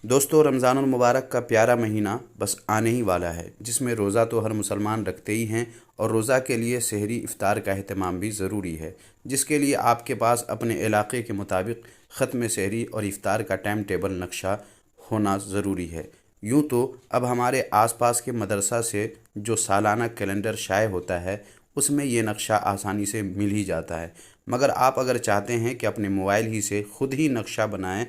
دوستو، رمضان المبارک کا پیارا مہینہ بس آنے ہی والا ہے، جس میں روزہ تو ہر مسلمان رکھتے ہی ہیں، اور روزہ کے لیے سحری افطار کا اہتمام بھی ضروری ہے، جس کے لیے آپ کے پاس اپنے علاقے کے مطابق ختم سحری اور افطار کا ٹائم ٹیبل نقشہ ہونا ضروری ہے۔ یوں تو اب ہمارے آس پاس کے مدرسہ سے جو سالانہ کیلنڈر شائع ہوتا ہے، اس میں یہ نقشہ آسانی سے مل ہی جاتا ہے، مگر آپ اگر چاہتے ہیں کہ اپنے موبائل ہی سے خود ہی نقشہ بنائیں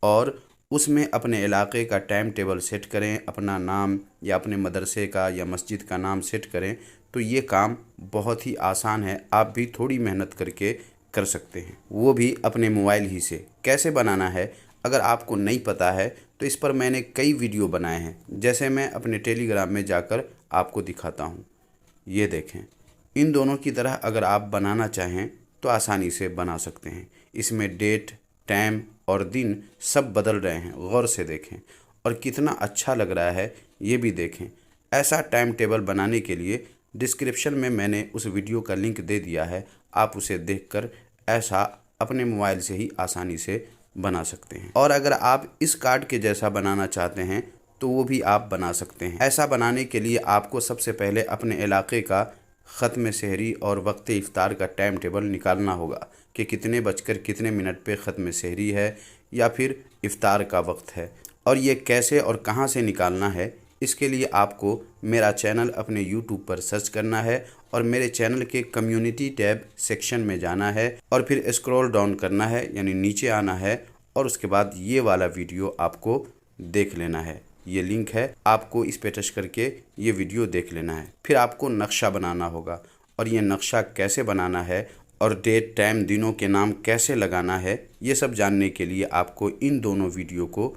اور اس میں اپنے علاقے کا ٹائم ٹیبل سیٹ کریں، اپنا نام یا اپنے مدرسے کا یا مسجد کا نام سیٹ کریں، تو یہ کام بہت ہی آسان ہے، آپ بھی تھوڑی محنت کر کے کر سکتے ہیں، وہ بھی اپنے موبائل ہی سے۔ کیسے بنانا ہے اگر آپ کو نہیں پتہ ہے تو اس پر میں نے کئی ویڈیو بنائے ہیں، جیسے میں اپنے ٹیلی گرام میں جا کر آپ کو دکھاتا ہوں۔ یہ دیکھیں، ان دونوں کی طرح اگر آپ بنانا چاہیں تو آسانی سے بنا سکتے ہیں۔ اس میں ڈیٹ، ٹائم اور دن سب بدل رہے ہیں، غور سے دیکھیں، اور کتنا اچھا لگ رہا ہے یہ بھی دیکھیں۔ ایسا ٹائم ٹیبل بنانے کے لیے ڈسکرپشن میں میں نے اس ویڈیو کا لنک دے دیا ہے، آپ اسے دیکھ کر ایسا اپنے موبائل سے ہی آسانی سے بنا سکتے ہیں۔ اور اگر آپ اس کارڈ کے جیسا بنانا چاہتے ہیں تو وہ بھی آپ بنا سکتے ہیں۔ ایسا بنانے کے لیے آپ کو سب سے پہلے اپنے علاقے کا ختم سحری اور وقت افطار کا ٹائم ٹیبل نکالنا ہوگا کہ کتنے بج کر کتنے منٹ پہ ختم سحری ہے یا پھر افطار کا وقت ہے، اور یہ کیسے اور کہاں سے نکالنا ہے۔ اس کے لیے آپ کو میرا چینل اپنے یوٹیوب پر سرچ کرنا ہے اور میرے چینل کے کمیونٹی ٹیب سیکشن میں جانا ہے، اور پھر اسکرول ڈاؤن کرنا ہے، یعنی نیچے آنا ہے، اور اس کے بعد یہ والا ویڈیو آپ کو دیکھ لینا ہے۔ یہ لنک ہے، آپ کو اس پہ ٹچ کر کے یہ ویڈیو دیکھ لینا ہے۔ پھر آپ کو نقشہ بنانا ہوگا، اور یہ نقشہ کیسے بنانا ہے اور ڈیٹ، ٹائم، دنوں کے نام کیسے لگانا ہے، یہ سب جاننے کے لیے آپ کو ان دونوں ویڈیو کو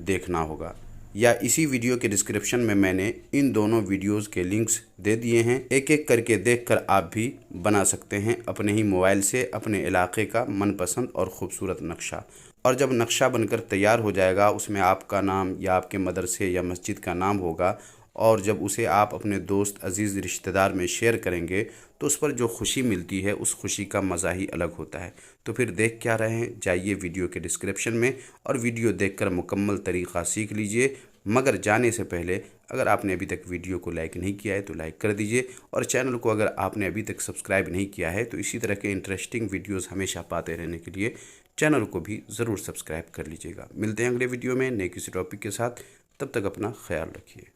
دیکھنا ہوگا، یا اسی ویڈیو کے ڈسکرپشن میں نے ان دونوں ویڈیوز کے لنکس دے دیے ہیں۔ ایک ایک کر کے دیکھ کر آپ بھی بنا سکتے ہیں اپنے ہی موبائل سے اپنے علاقے کا من پسند اور خوبصورت نقشہ۔ اور جب نقشہ بن کر تیار ہو جائے گا، اس میں آپ کا نام یا آپ کے مدرسے یا مسجد کا نام ہوگا، اور جب اسے آپ اپنے دوست، عزیز، رشتہ دار میں شیئر کریں گے تو اس پر جو خوشی ملتی ہے، اس خوشی کا مزہ ہی الگ ہوتا ہے۔ تو پھر دیکھ کیا رہے ہیں، جائیے ویڈیو کے ڈسکرپشن میں اور ویڈیو دیکھ کر مکمل طریقہ سیکھ لیجئے۔ مگر جانے سے پہلے اگر آپ نے ابھی تک ویڈیو کو لائک نہیں کیا ہے تو لائک کر دیجئے، اور چینل کو اگر آپ نے ابھی تک سبسکرائب نہیں کیا ہے تو اسی طرح کے انٹرسٹنگ ویڈیوز ہمیشہ پاتے رہنے کے لیے چینل کو بھی ضرور سبسکرائب کر لیجئے گا۔ ملتے ہیں اگلے ویڈیو میں نئے کسی ٹاپک کے ساتھ، تب تک اپنا خیال رکھیے۔